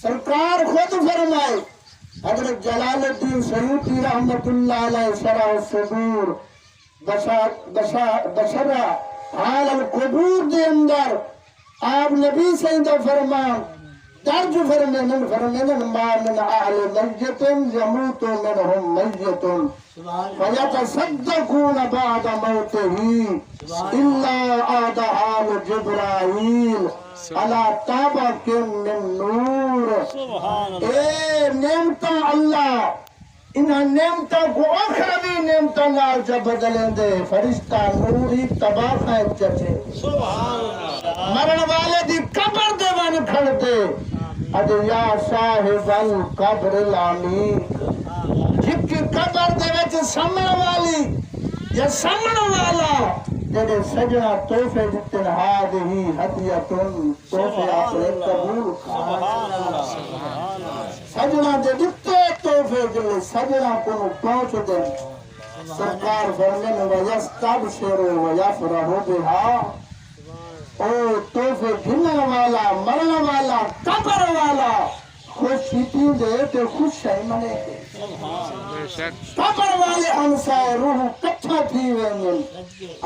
سرکار خود فرمائے حضرت جلال الدین سیوطی رحمت اللہ علیہ شرح الصدور بشرہ حال القبور دے اندر آپ نبی سیدہ فرمان درج فرمینن ما من اہل میت یموت منہم میت فیتصدقون بعد موتہ الا آد آل جبرائیل علی طابق من نور۔ اے نعمتاں اللہ انہاں نعمتاں کو اخروی نعمتاں نال جب بدلیں دے فرشتہ نوری طباقہ چچے مرن والے دی قبر دے ون کھڑ دے اج یا صاحب القبر العلی جب کی قبر دے وچ سمن والی یا سمن والا جڑے سجنا تحفے دتن ہادی ہدیتن تحفے اپنے قبول سجنا دے دتے تحفے جڑے سجنا کو پہنچ دے سرکار فرمانے ویستبشر ویفرح بہا او تحفے گھنن والا مرن والا قبر والا خوشی دے تے خوش ہے منے قبر والے انسائے روح کٹھا تھی وینن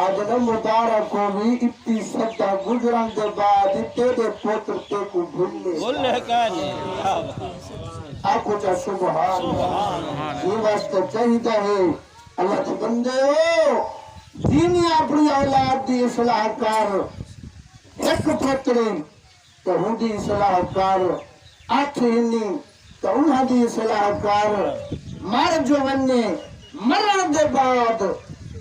آج مبارک کو بھی اتی صدہ گزرن دے بعد تیرے پوتر تے کو بھولے آنکھو چاہ سبحان یہ واسطہ چاہیدہ ہے اللہ کے بندے ہو دینی اپنی اولاد دی اصلاح کر ایک پتری تو ہوں دی اصلاح کر آٹھ ہنی تو انہاں دی اصلاح کر مر جو بننے مرن دے بعد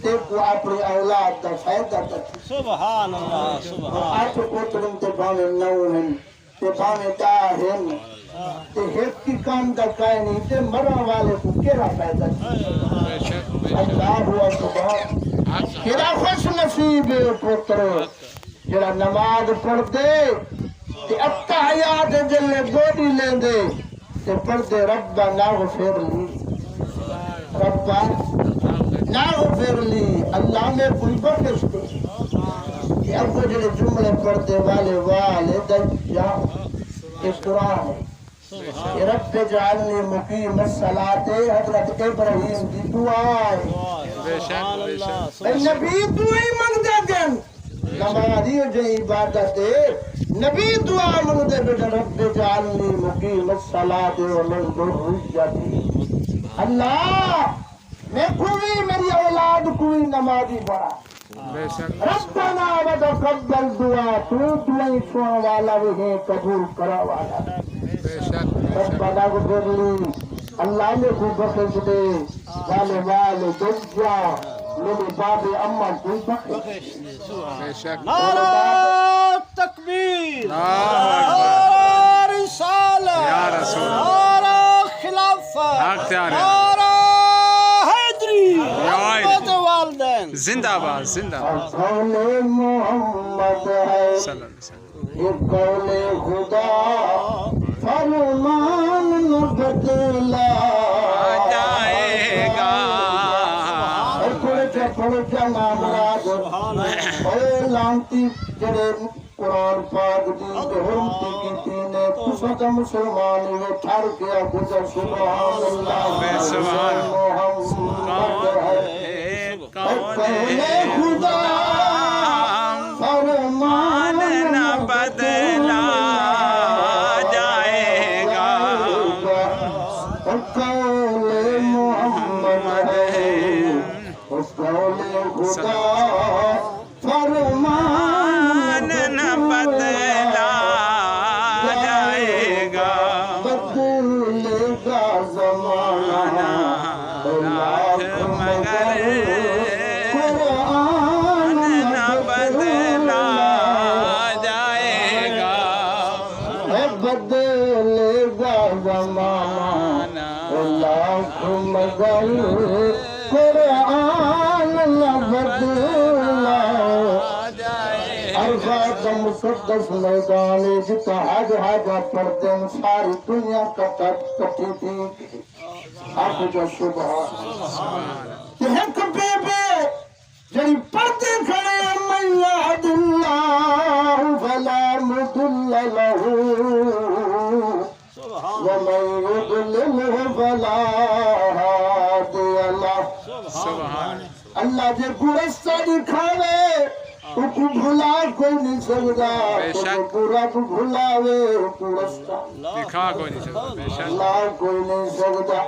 دیکھو اپنی اولاد دا فائدہ تک سبحان اللہ سبحان آٹھ پترن تے بانے نو ہیں تے بانے دا ہیں تے ایک کی کام دا کائے نہیں تے مرن والے کو کیرا فائدہ تک اللہ اکبر کیرا خوش نصیب پتر جڑا نماز پڑھ دے تے التحیات جلے گوڑی لیں دے تے پڑھ دے ربنا اغفر لی ربنا اغفر لی اللہ میں کوئی بخش دے کہ اب کو جلے جملے پڑھ دے والے والدین یہ قرآن ہے کہ رب جعلنی مقیم الصلاة حضرت ابراہیم دی دعا ہے نبی دعائی منگ دے دن نمازی جو عبادت ہے نبی دعا منگ دے بیٹا رب جعلنی مقیم الصلاة ومن ذریتی اللہ میں کوئی میری اولاد کوئی نمازی بڑا ربنا وتقبل دعا تو دعائی سونے والا بھی ہے قبول کرا والا ربنا اغفر لی اللہ نے کو بخش دے والے والے دجا میرے باب اما کوئی بخش نعرہ تکبیر نعرہ رسالت نعرہ خلافت نعرہ حیدری محمد والدین زندہ باد زندہ باد قول محمد ہے یہ قول خدا فرمان نہ بدلا جائے گا پڑھ کے نام راج اے لانتی جڑے قرآن پاک دی حرمتی کی تینے تسا کا مسلمان ہوئے ٹھار کیا گزر سبحان اللہ سبحان محمد ہے قول خدا فرمان نہ بدلا جائے گا قول محمد ہے قول خدا فرمان نہ بدلا جائے گا بدلے گا زمانہ مگر قرآن نہ بدلا جائے گا بدلے گا زمانہ لاکھ مگر قرآن نہ بدلا عرفات مقدس میدان جتا حج حاجہ پڑھتے ہیں ساری دنیا کٹی تھی آپ جو سبحان ایک بے بے جڑی پڑھتے کھڑے من یہد اللہ فلا مضل لہ ومن يضلله فلا هادي له سبحان اللہ جے کو رستہ دکھاوے تو کو بھلا کوئی نہیں سکتا بے شک تو پورا کو بھلاوے تو رستہ دکھا کوئی نہیں سکتا بے شک اللہ کوئی نہیں سکتا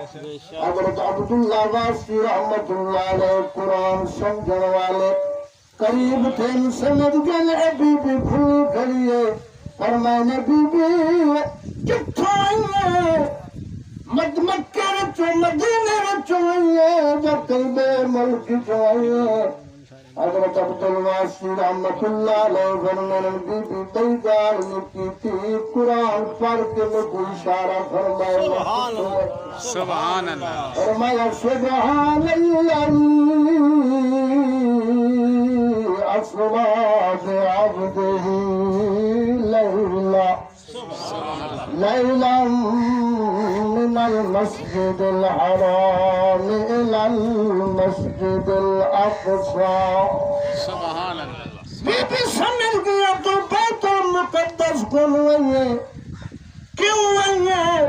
حضرت عبداللہ واسطی رحمت اللہ علیہ قرآن سمجھن والے قریب تھے سمجھ گئے بی بی کھلی کھڑی ہے فرمائے بی بی کتھوں آئی ہے مکے وچوں مدینے وچوں آئی ہے یا قلب ملک چوں آئی ہے حضرت عبدالواسطی رحمت اللہ علیہ فرمائے بی بی بئی گال کی تھی قرآن پڑھ کے میں کوئی اشارہ فرمائے سبحان اللہ فرمایا سبحان اللہ اسرا بعبده ليلا من المسجد الحرام إلى المسجد الأقصى سبحان اللہ بی بی سمجھ گیا تو بیت المقدس کون ہوئی ہے کیوں ہوئی ہے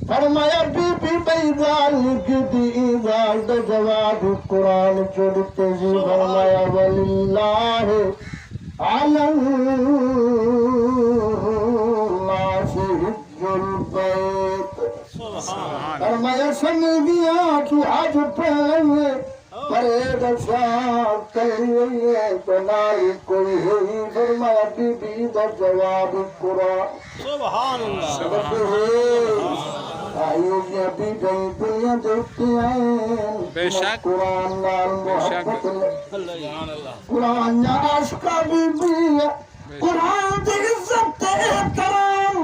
فرمایا بی بی بئی گال کی دی گال دے جواب قرآن چھوڑتے جی فرمایا وللہ علی الناس حج البیت فرمایا سمجھ گیا تو حج پہنے پر ایک شاہ کہی ہے تو نائی کوئی ہوئی فرمایا بی بی دا جواب قرآن سبحان اللہ آئیو جی ابھی گئی دنیا دیکھتے ہیں بے شک قرآن نال محبت قرآن یا عاشقہ بی بی قرآن دی عزت احترام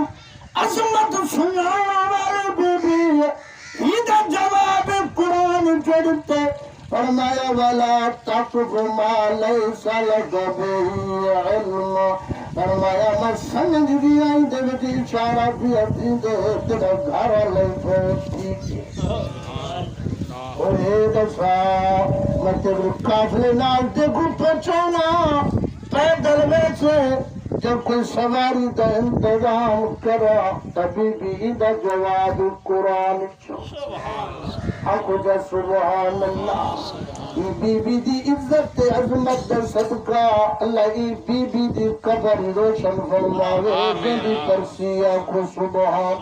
عظمت سنانا والے بی بی یہ دا جواب قرآن جڑتے فرمایا ولا تقف ما ليس لك به علم فرمایا میں سمجھ گیا دے وچ اشارہ بھی اتی دے تیرا گھر لے پہنچی اور اے دفعہ میں تیرے قافلے نال دیکھو پہنچانا پیدل ویسے جب کوئی سواری دا انتظام کرا تبھی بھی دا جواب قرآن آنکھو جا سبحان اللہ ای بی بی دی عزت عظمت در صدقہ اللہ ای بی بی دی قبر روشن فرماوے بی بی پرسی آنکھو سبحان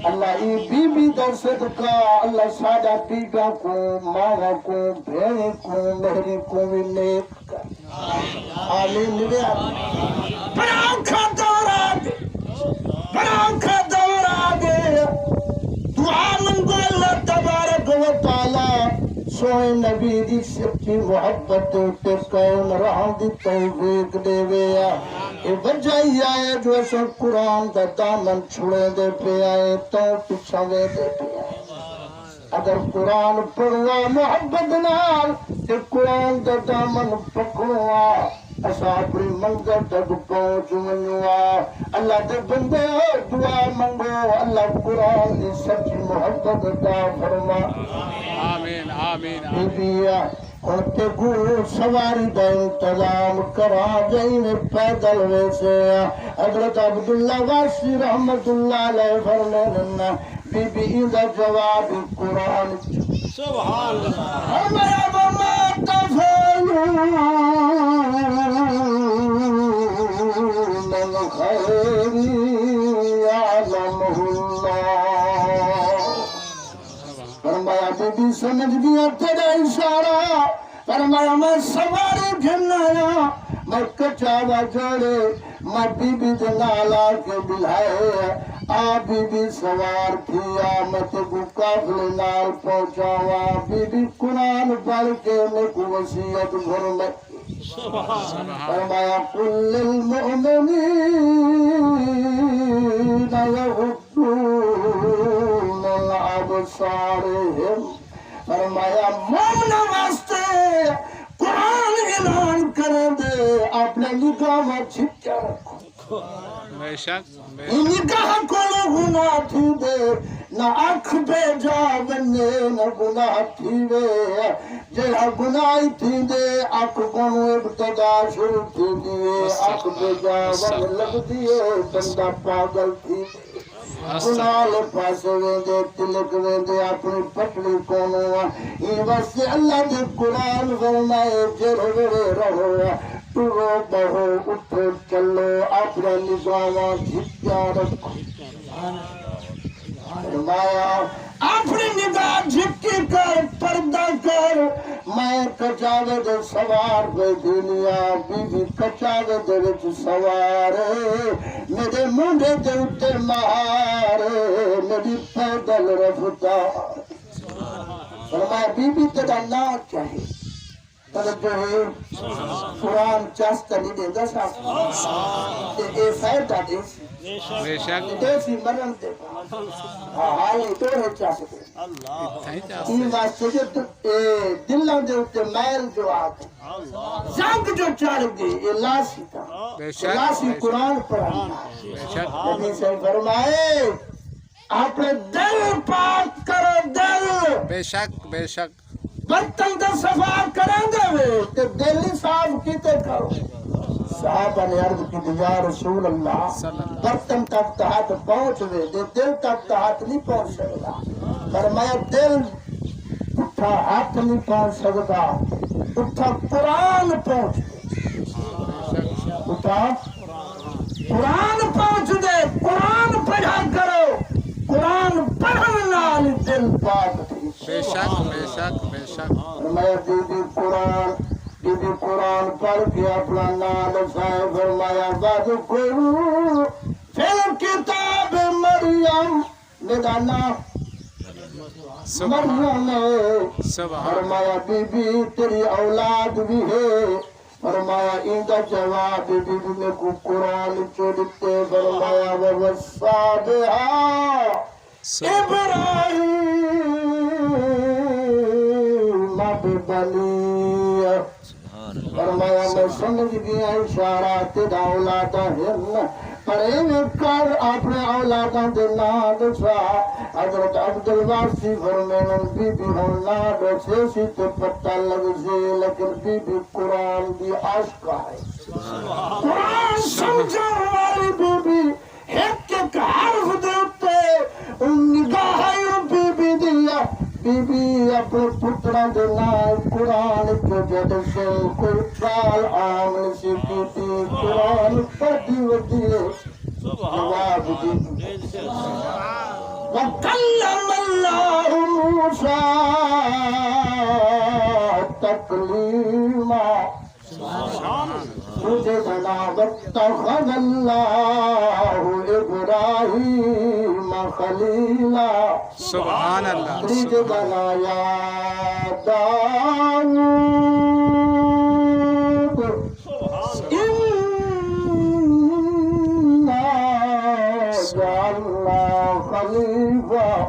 اللہ ای بی بی در صدقہ اللہ سادہ بیگا کو ماں کو بھیڑ کو مہری کو بھی نیک کر آمین لیا بڑا آنکھا دور آگے بڑا آنکھا دور آگے دعا منگو اللہ تبارک و تعالی سوئے نبی دی سچی محبت تے قائم رہاں دی توفیق دے ویا اے وجہ ہی آئے جو ایسا قرآن دا دامن چھوڑے دے پہ آئے تو پچھا دے پہ آئے اگر قرآن پڑھوا محبت نال تے قرآن دا دامن پکڑوا اسا اپنی منزل تک پہنچ منوا اللہ دے بندے دعا منگو اللہ قرآن دی سچی محبت عطا فرما آمین آمین بی بیا ہوتے کو سواری دا انتظام کرا جائیں پیدل ویسے حضرت عبداللہ واسطی رحمت اللہ علیہ فرمائے بی بی دا جواب قرآن سبحان اللہ ہمارا وما تفعلون من خیر یعلمہ اللہ فرمایا بی بی سمجھ گیا تیرا اشارہ فرمایا میں سواری گھنایا میں کچاوا جوڑے میں بی بی دنالا کے بلائے آ بی بی سوار تھی آمت کو قافلے نال پہنچاوا بی بی قرآن پڑھ کے میں کو وصیت گھر میں فرمایا قل للمؤمنین یغضوا من ابصارهم فرمایا مومن واسطے قرآن اعلان کر دے اپنے نگاہ میں چھپکا رکھو بے شک نگاہ کو گناہ تھی دے نہ آنکھ پہ جا بنے نہ گناہ تھی دے جہاں گناہ تھی دے آنکھ کو ابتدا شروع تھی دے آنکھ پہ جا بن لگ دیے بندہ پاگل تھی دے گناہ پاسے ویندے تلک ویندے اپنی پٹڑی کونو یہ واسطے اللہ دے قرآن فرمائے جڑے رہو ٹرو بہو اٹھو چلو اپنا نظام جھکیا رکھو فرمایا اپنی نگاہ جھکی کر پردہ کر میں کچاوے دے سوار بے دنیا بی بی کچاوے دے وچ سوار میرے منڈے دے اتے مہار میری پیدل رفتار فرمایا بی بی تیرا نا چاہے توجہ ہے قرآن چاستہ نہیں دے گا صاحب اے فائدہ دے بے شک دیسی مرن دے حالی تو ہے چاہتے این واسطے جو دلوں دے اتے میل جو آگا زنگ جو چڑھ گئی یہ لاسی تھا بے شک لاسی قرآن پڑھانا بے شک نبی سے فرمائے اپنے دل پاک کرو دل بے شک بے شک برتن دا صفا کریں گے وہ کہ دل صاف کیتے کرو صحابہ نے عرض کی یا رسول اللہ برتن تک تو ہاتھ پہنچ گئے دل تک تو ہاتھ نہیں پہنچ سکتا فرمایا دل اٹھا ہاتھ نہیں پہنچ سکتا اٹھا قرآن پہنچ اٹھا قرآن پہنچ دے قرآن پڑھا کرو قرآن پڑھنے نال دل پاک تھی بے شک بے شک بے شک فرمایا بی بی قرآن پڑھ کے اپنا نام لکھائے فرمایا وَذْكُرْ فِي الْكِتَابِ مریم میرا نام مریم ہے فرمایا بی بی تیری اولاد بھی ہے فرمایا ان کا جواب بی بی نے کو قرآن چلتے فرمایا وَوَصَّى بِهَا بِبَنِيهِ فرمایا میں سمجھ گیا اشارات دا اولادا ہن پر ایویں کر اپنے اولادا دے نام دسا حضرت عبدالواسی فرمائن بی بی ہن نہ دسے سی تے پتہ لگ سی لیکن بی بی قرآن دی عاشقہ ہے قرآن سمجھن والی بی بی ایک ایک حرف دے اتے نگاہ بی بی دیا بی بی اپنے پترہ دے نام قرآن کے جد سے کوئی سال آمن سے کیتی قرآن پڑھی ہوتی ہے جواب دی وَكَلَّمَ اللَّهُ مُوسَىٰ تَكْلِيمًا سجدنا واتخذ الله إبراهيم خليلا سبحان اللہ سجدنا يا داود إنا جعلنا خليفة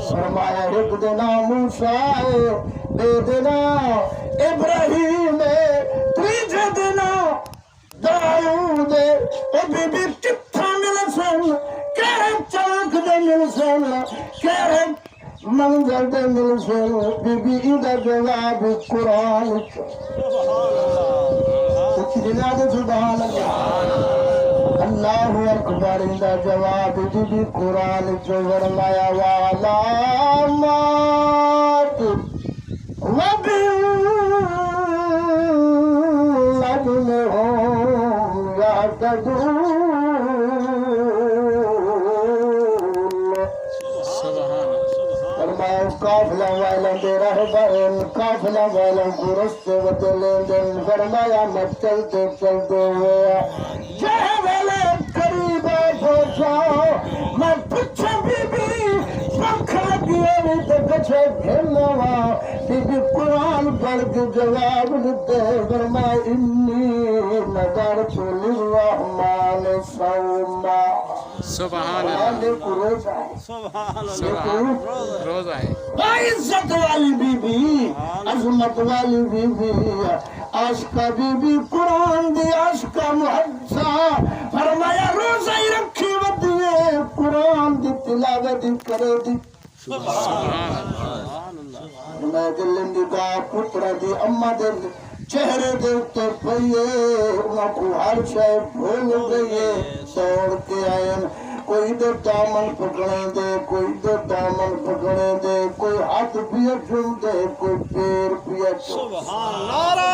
فرمایا ایک دنا موسیٰ بیدنا ابراہیم تیجے دنا داؤد او بی بی کتھا ملسن کہے چاک دے ملسن کہے منظر دے ملسن بی بی ایدہ جواب قرآن کچھ دنا دے سبحان اللہ اکبر ایدہ جواب بی بی قرآن جو فرمایا وعلامات قافلہ والا دے رہبر قافلہ والا کو رستے بدلیں فرمایا میں چلتے چلتے ہوا جہے والے قریب پہنچا میں پچھے بی بی پنکھ لگیا بھی تو پچھے گھرنا بی بی قرآن پڑھ کے جواب دیتے فرمایا انی نظرت للرحمن صوما سبحان اللہ سبحان روزہ ہے عزت والی بی بی عظمت والی بی بی عاشقہ بی بی قرآن دی عاشقہ محدثہ فرمایا روزہ ہی رکھی ودیے قرآن دی تلاوت کرے دی سبحان میں دل نگاہ پترہ دی اماں دے چہرے دے اتے پئیے انہاں کو ہر شے بھول گئیے دوڑ کے آئے کوئی دے دامن پکڑے دے کوئی دے دامن پکڑے دے کوئی ہاتھ پیا چھم دے کوئی پیر پیا چھم سبحان نعرہ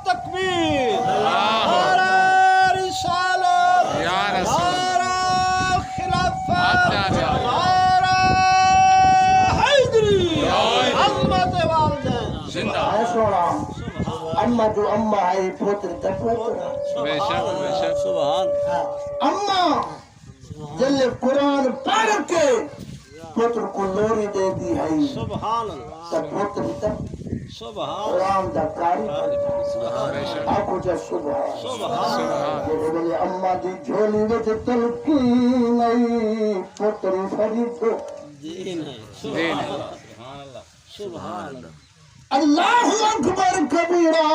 تکبیر نعرہ رسالت یا رسول نعرہ خلافت اللہ نعرہ حیدری عظمت والدین زندہ ہے سونا اما جو اما ہے پوتر تا پوتر بے شک بے شک سبحان اما جل قرآن پڑھ کے پوتر کو لوری دے دی ہے سبحان اللہ تا پوتر تا سبحان قرآن دا کاری بے شک آکو جا سبحان سبحان جلے بلے اما دی جھولی وچ تلقین آئی پوتری فریدو دین ہے دین ہے سبحان اللہ سبحان اللہ اللہ اکبر کبیرہ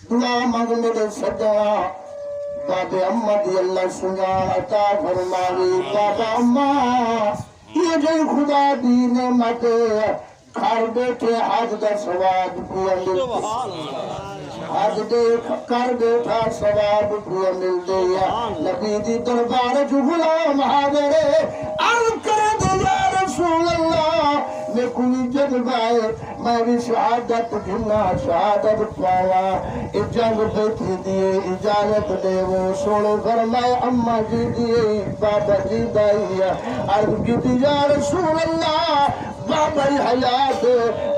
دعا مانگ میرے سجا بابے اما دی اللہ سنجا عطا فرماوی بابا اما یہ جو خدا دی نعمت گھر بیٹھے حج دا ثواب پیا مل سبحان اللہ حج دے کر بیٹھا ثواب پیا مل دیا نبی دی دربار جو غلام حاضر عرض کرے دے یا رسول اللہ میں کوئی جذبہ ہے میں بھی شہادت گھنا شہادت پایا اجازت بیٹھی دیئے اجازت دے وہ سوڑے فرمائے اما جی دیئے بابا جی دائیا عرض کی دی یا رسول اللہ بابا حیات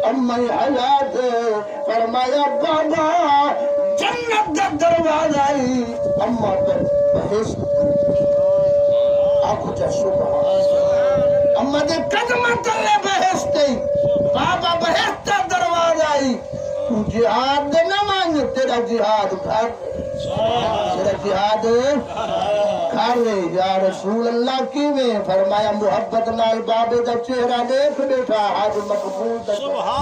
اما حیات فرمایا بابا جنت کا دروازہ آئی اما بہشت آنکھو جا سبحان اما دے قدم تلے بہشت بابا بہشت کا دروازہ آئی تو جہاد دے نہ مانگ تیرا جہاد گھر تیرا جہاد گھر لے یا رسول اللہ کی میں فرمایا محبت نال بابے دا چہرہ دیکھ بیٹھا حج مقبول دا سبحان